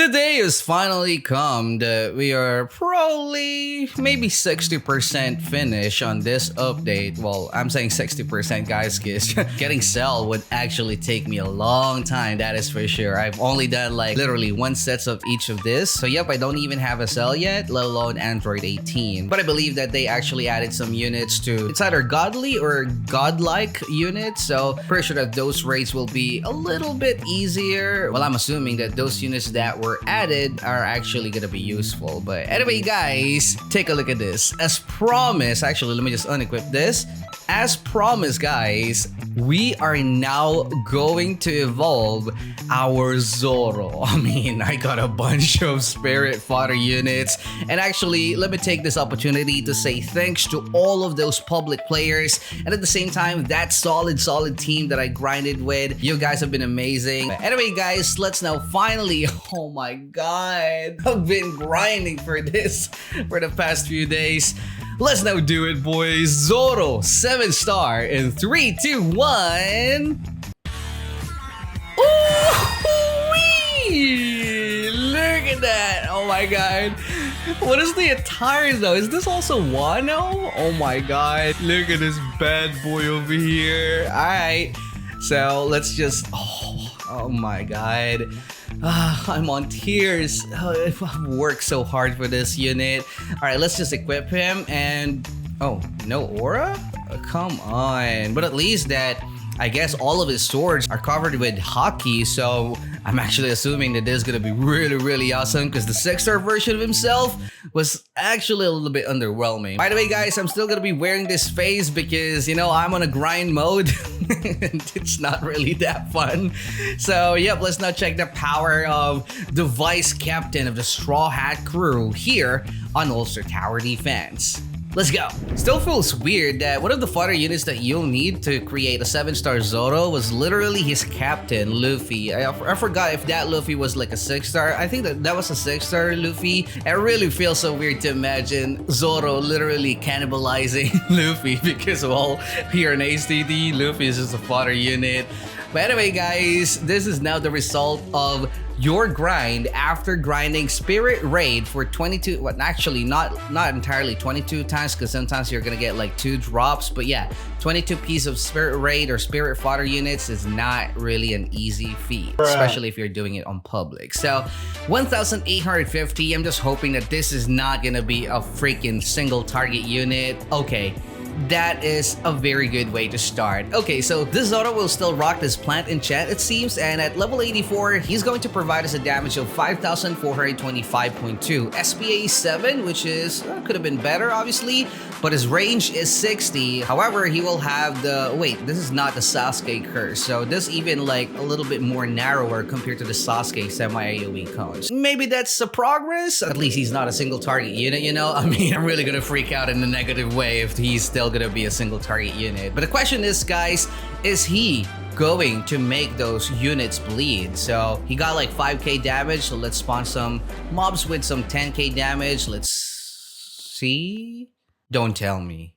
The day has finally come that we are probably maybe 60% finished on this update. Well, I'm saying 60% guys, because getting Cell would actually take me a long time, that is for sure. I've only done like literally one sets of each of this. So yep, I don't even have a Cell yet, let alone Android 18. But I believe that they actually added some units to, it's either godly or godlike units. So pretty sure that those raids will be a little bit easier. Well, I'm assuming that those units that were added are actually gonna be useful. But anyway guys, take a look at this. As promised, actually let me just unequip this. As promised guys, we are now going to evolve our Zoro. I mean, I got a bunch of spirit fodder units, and actually let me take this opportunity to say thanks to all of those public players, and at the same time that solid team that I grinded with. You guys have been amazing. Anyway guys, let's now finally, oh my god, I've been grinding for this for the past few days. Let's now do it, boys. Zoro 7-star in 3, 2, 1. Ooh-wee! Look at that! Oh my god. What is the attire though? Is this also Wano? Oh my god. Look at this bad boy over here. Alright. So let's just. Oh my god. I'm on tears. I've worked so hard for this unit. Alright, let's just equip him and... Oh, no aura? Come on. But at least that, I guess all of his swords are covered with haki, so I'm actually assuming that this is gonna be really awesome, because the 6-star version of himself was actually a little bit underwhelming. By the way guys, I'm still gonna be wearing this phase because, you know, I'm on a grind mode and it's not really that fun. So yep, let's now check the power of the vice captain of the Straw Hat crew here on Ulster Tower Defense. Let's go. Still feels weird that one of the fodder units that you'll need to create a 7-star Zoro was literally his captain, Luffy. I forgot if that Luffy was like a 6-star. I think that was a 6-star Luffy. It really feels so weird to imagine Zoro literally cannibalizing Luffy because, well, here in HDD, Luffy is just a fodder unit. But anyway guys, this is now the result of your grind after grinding Spirit Raid for 22, well actually not entirely 22 times, because sometimes you're gonna get like 2 drops, but yeah, 22 pieces of Spirit Raid or Spirit Fodder units is not really an easy feat, especially if you're doing it on public. So 1,850, I'm just hoping that this is not gonna be a freaking single target unit. Okay. That is a very good way to start. Okay, so this Zoro will still rock this plant enchant, it seems, and at level 84, he's going to provide us a damage of 5,425.2. SPA 7, which is, could have been better, obviously, but his range is 60. However, he will have the, wait, this is not the Sasuke curse, so this even like a little bit more narrower compared to the Sasuke semi-AoE cones. Maybe that's a progress? At least he's not a single target unit, you know? I mean, I'm really gonna freak out in a negative way if he's still gonna be a single target unit. But the question is, guys, is he going to make those units bleed? So he got like 5k damage, so let's spawn some mobs with some 10k damage. Let's see. Don't tell me.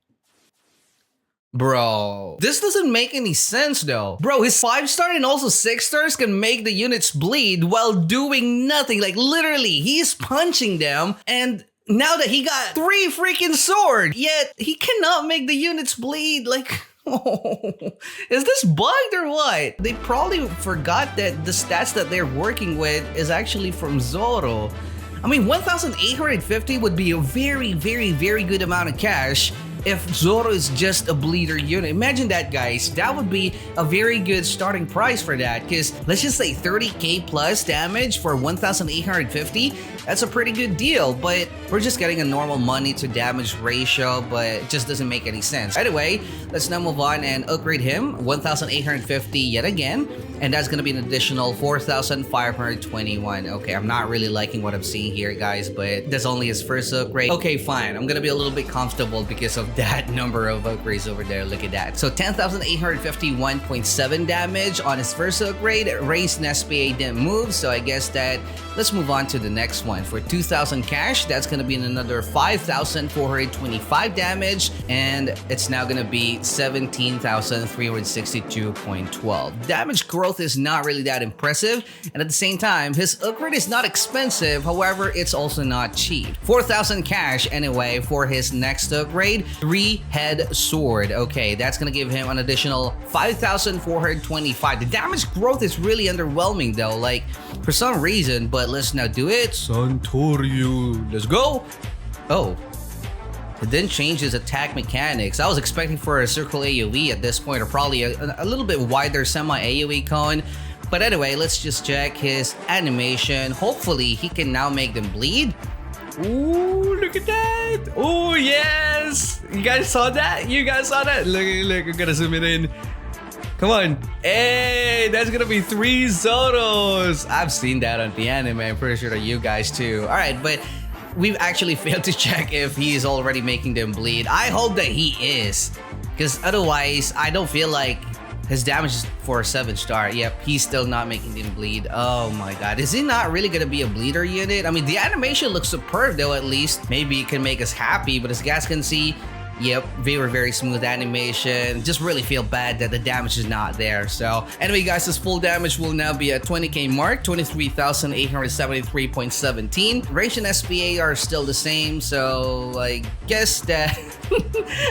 Bro, this doesn't make any sense though. Bro, his 5-star and also 6-stars can make the units bleed while doing nothing. Like literally, he's punching them, and now that he got 3 freaking swords, yet he cannot make the units bleed. Like, oh, is this bugged or what? They probably forgot that the stats that they're working with is actually from Zoro. I mean, 1,850 would be a very good amount of cash if Zoro is just a bleeder unit. Imagine that, guys. That would be a very good starting price for that, because let's just say 30k plus damage for 1,850. That's a pretty good deal, but we're just getting a normal money to damage ratio, but it just doesn't make any sense. Anyway, let's now move on and upgrade him. 1,850 yet again, and that's gonna be an additional 4,521. Okay, I'm not really liking what I'm seeing here, guys, but that's only his first upgrade. Okay, fine. I'm gonna be a little bit comfortable because of that number of upgrades over there. Look at that. So 10,851.7 damage on his first upgrade. Raised and SPA didn't move, so I guess that let's move on to the next one. For 2,000 cash, that's gonna be another 5,425 damage, and it's now gonna be 17,362.12. Damage growth is not really that impressive, and at the same time, his upgrade is not expensive, however, it's also not cheap. 4,000 cash anyway for his next upgrade, 3-head sword. Okay, that's gonna give him an additional 5,425. The damage growth is really underwhelming though, like for some reason, but let's now do it. Santorio, let's go. Oh, it didn't change his attack mechanics. I was expecting for a circle AoE at this point, or probably a little bit wider semi-AoE cone. But anyway, let's just check his animation. Hopefully, he can now make them bleed. Ooh, look at that. Oh, yes. You guys saw that? You guys saw that? Look, I'm gonna zoom it in. Come on. Hey, that's gonna be 3 Zoros. I've seen that on the anime. I'm pretty sure that you guys too. All right, but we've actually failed to check if he is already making them bleed. I hope that he is, because otherwise, I don't feel like his damage is for a 7-star. Yep, he's still not making them bleed. Oh my god. Is he not really gonna be a bleeder unit? I mean, the animation looks superb though, at least. Maybe it can make us happy, but as you guys can see, yep, very smooth animation. Just really feel bad that the damage is not there. So anyway guys, his full damage will now be at 20k mark, 23,873.17. Range and SPA are still the same, so I guess that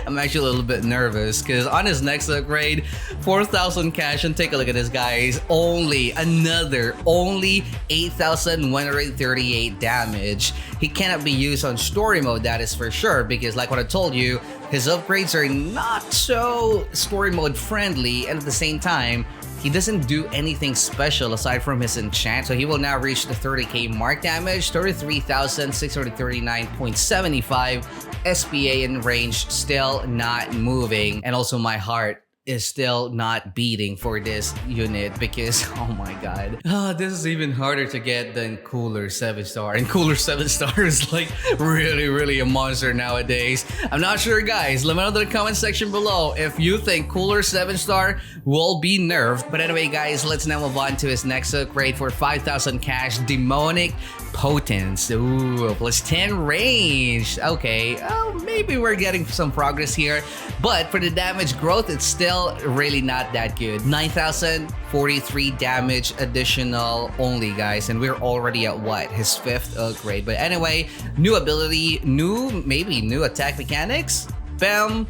I'm actually a little bit nervous because on his next upgrade, 4,000 cash, and take a look at this guys, only 8,138 damage. He cannot be used on story mode, that is for sure, because like what I told you, his upgrades are not so story mode friendly, and at the same time, he doesn't do anything special aside from his enchant. So he will now reach the 30k mark damage, 33,639.75 SPA in range, still not moving. And also my heart is still not beating for this unit because oh my god, this is even harder to get than Cooler 7-star, and Cooler 7-star is like really a monster nowadays. I'm not sure guys, let me know in the comment section below if you think Cooler 7-star will be nerfed. But anyway guys, let's now move on to his next upgrade for 5,000 cash, Demonic Potence. Ooh, plus 10 range. Okay, oh, maybe we're getting some progress here, but for the damage growth, it's still really not that good. 9,043 damage additional only guys, and we're already at what, his 5th upgrade. But anyway, new ability, maybe new attack mechanics. Bam.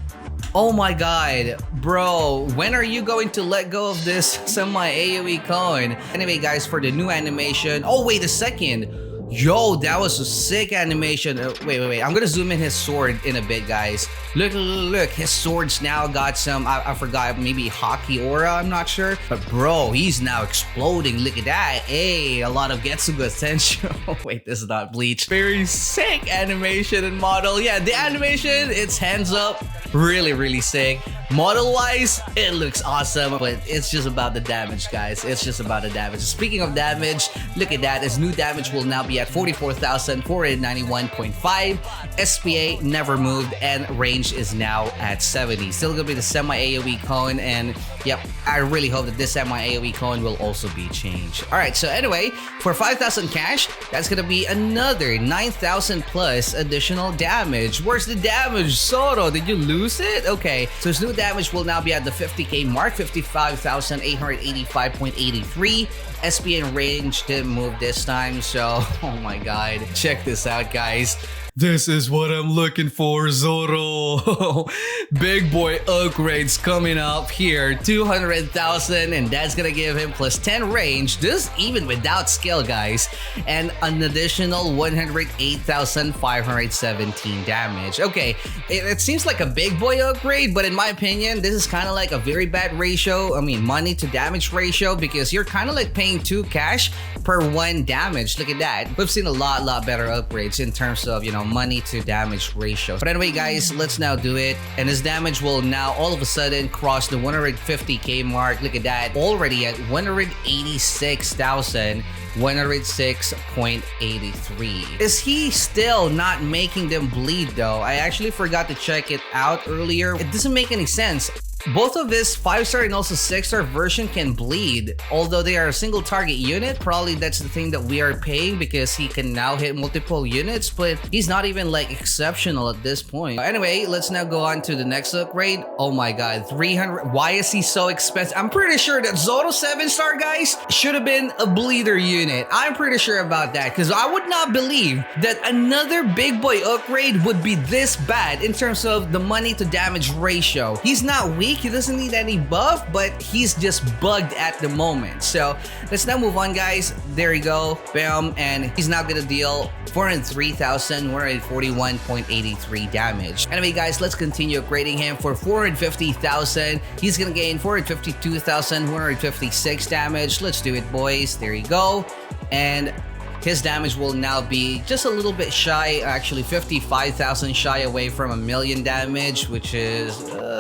Oh my god, bro, when are you going to let go of this semi-AoE cone? Anyway guys, for the new animation, oh wait a second, yo, that was a sick animation. Wait, I'm gonna zoom in his sword in a bit guys. Look, his sword's now got some, I forgot, maybe hockey aura, I'm not sure. But bro, he's now exploding, look at that. Hey, a lot of Getsuga Sensho. Wait, this is not Bleach. Very sick animation and model. Yeah, the animation, it's hands up, really sick. Model wise, it looks awesome, but it's just about the damage guys. It's just about the damage. Speaking of damage, look at that. His new damage will now be at 44,491.5. SPA never moved, and range is now at 70. Still gonna be the semi-AoE cone, and yep, I really hope that this semi-AoE cone will also be changed. Alright, so anyway, for 5,000 cash, that's gonna be another 9,000 plus additional damage. Where's the damage? Zoro, did you lose it? Okay, so his new damage will now be at the 50k mark, 55,885.83. SPA and range didn't move this time, so oh my god, check this out guys. This is what I'm looking for, Zoro. Big boy upgrades coming up here, 200,000, and that's gonna give him plus 10 range, this even without skill guys, and an additional 108,517 damage. Okay, it seems like a big boy upgrade, but in my opinion, this is kind of like a very bad ratio, I mean money to damage ratio, because you're kind of like paying 2 cash per 1 damage. Look at that. We've seen a lot better upgrades in terms of, you know, money to damage ratio. But anyway guys, let's now do it, and his damage will now all of a sudden cross the 150k mark. Look at that, already at 186,106.83. Is he still not making them bleed though? I actually forgot to check it out earlier. It doesn't make any sense. Both of this 5-star and also 6-star version can bleed, although they are a single target unit. Probably that's the thing that we are paying because he can now hit multiple units, but he's not even like exceptional at this point. Anyway, let's now go on to the next upgrade. Oh my god, 300. Why is he so expensive? I'm pretty sure that Zoro 7-star, guys, should have been a bleeder unit. I'm pretty sure about that because I would not believe that another big boy upgrade would be this bad in terms of the money to damage ratio. He's not weak. He doesn't need any buff, but he's just bugged at the moment. So let's now move on, guys. There you go. Bam. And he's now gonna deal 403,141.83 damage. Anyway, guys, let's continue upgrading him for 450,000. He's gonna gain 452,156 damage. Let's do it, boys. There you go. And his damage will now be just a little bit shy, actually 55,000 shy away from 1,000,000 damage, which is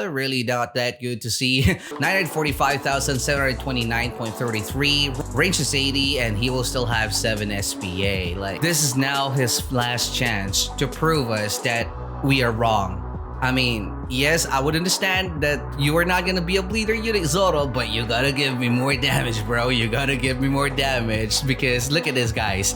really not that good to see. 945,729.33, range is 80, and he will still have 7 SPA. Like, this is now his last chance to prove us that we are wrong. I mean, yes, I would understand that you are not gonna be a bleeder unit, Zoro, but you gotta give me more damage, bro. You gotta give me more damage because look at this, guys.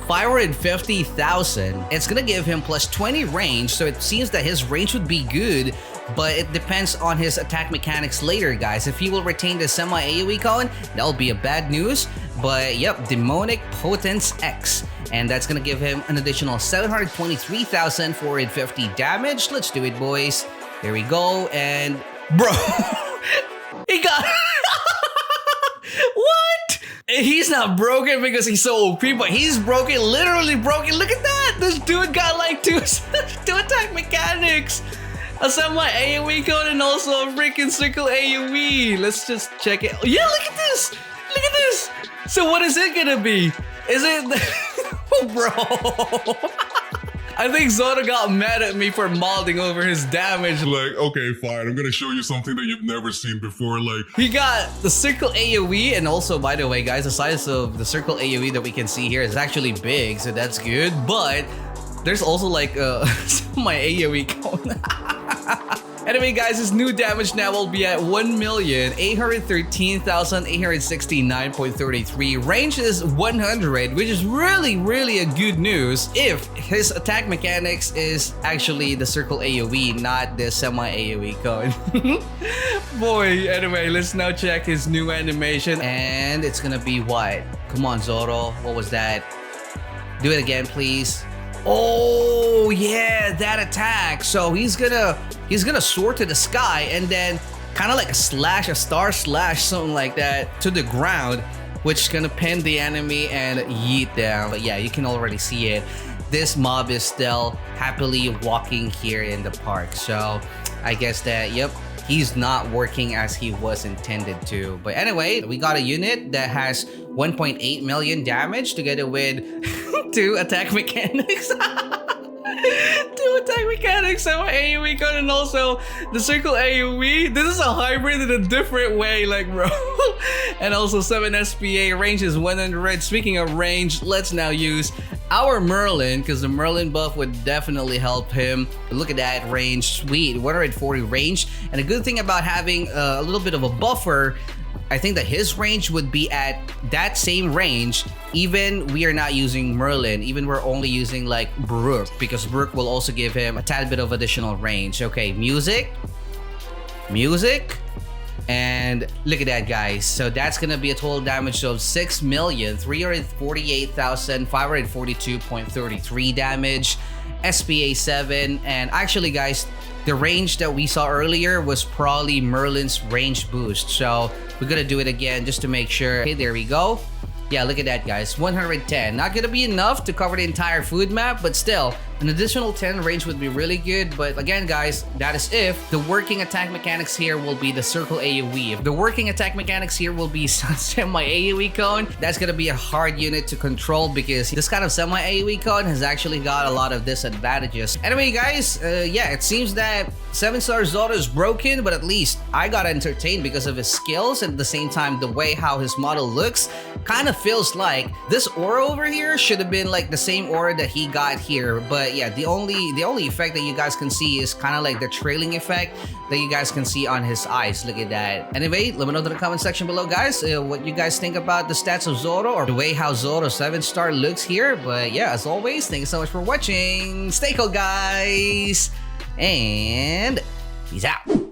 550,000. It's gonna give him plus 20 range, so it seems that his range would be good, but it depends on his attack mechanics later, guys. If he will retain the semi-AoE con, that'll be a bad news. But yep, Demonic Potence X. And that's gonna give him an additional 723,450 damage. Let's do it, boys. There we go. And bro, he got what? He's not broken because he's so OP, but he's broken, literally broken. Look at that. This dude got like two attack mechanics, a semi-AoE code, and also a freaking circle AoE. Let's just check it. Yeah, look at this. Look at this. So what is it gonna be? Is it... Oh, bro. I think Zoro got mad at me for molding over his damage. Like, okay, fine, I'm gonna show you something that you've never seen before. Like, he got the circle AoE, and also, by the way, guys, the size of the circle AoE that we can see here is actually big, so that's good. But there's also like my AoE cone. Anyway, guys, his new damage now will be at 1,813,869.33. Range is 100, which is really a good news if his attack mechanics is actually the circle AoE, not the semi-AoE code. Boy, anyway, let's now check his new animation. And it's gonna be what? Come on, Zoro. What was that? Do it again, please. Oh yeah, that attack. So he's gonna soar to the sky and then kind of like a star slash, something like that to the ground, which is gonna pin the enemy and yeet them. But yeah, you can already see it. This mob is still happily walking here in the park. So I guess that, yep, he's not working as he was intended to. But anyway, we got a unit that has 1.8 million damage together with 2 attack mechanics. 2 attack mechanics, so AoE gun, and also the circle AoE. This is a hybrid in a different way, like, bro. And also 7 SPA, range is 100. Speaking of range, let's now use our Merlin, because the Merlin buff would definitely help him. Look at that range, sweet, 140 range. And the good thing about having a little bit of a buffer, I think that his range would be at that same range, even we are not using Merlin, even we're only using like Brook, because Brook will also give him a tad bit of additional range. Okay, music, and look at that, guys. So that's gonna be a total damage of 6,348,542.33 damage, SPA 7, and actually, guys, the range that we saw earlier was probably Merlin's range boost. So we're gonna do it again just to make sure. Okay, there we go. Yeah, look at that, guys. 110. Not gonna be enough to cover the entire food map, but still, an additional 10 range would be really good. But again, guys, that is if the working attack mechanics here will be the circle AoE. If the working attack mechanics here will be semi-AoE cone, that's gonna be a hard unit to control because this kind of semi-AoE cone has actually got a lot of disadvantages. Anyway, guys, yeah, it seems that 7-star Zoro is broken, but at least I got entertained because of his skills, and at the same time, the way how his model looks kind of feels like this aura over here should have been like the same aura that he got here, but But yeah, the only effect that you guys can see is kind of like the trailing effect that you guys can see on his eyes. Look at that. Anyway, let me know in the comment section below, guys, what you guys think about the stats of Zoro or the way how Zoro 7-star looks here. But yeah, as always, thank you so much for watching. Stay cool, guys, and peace out.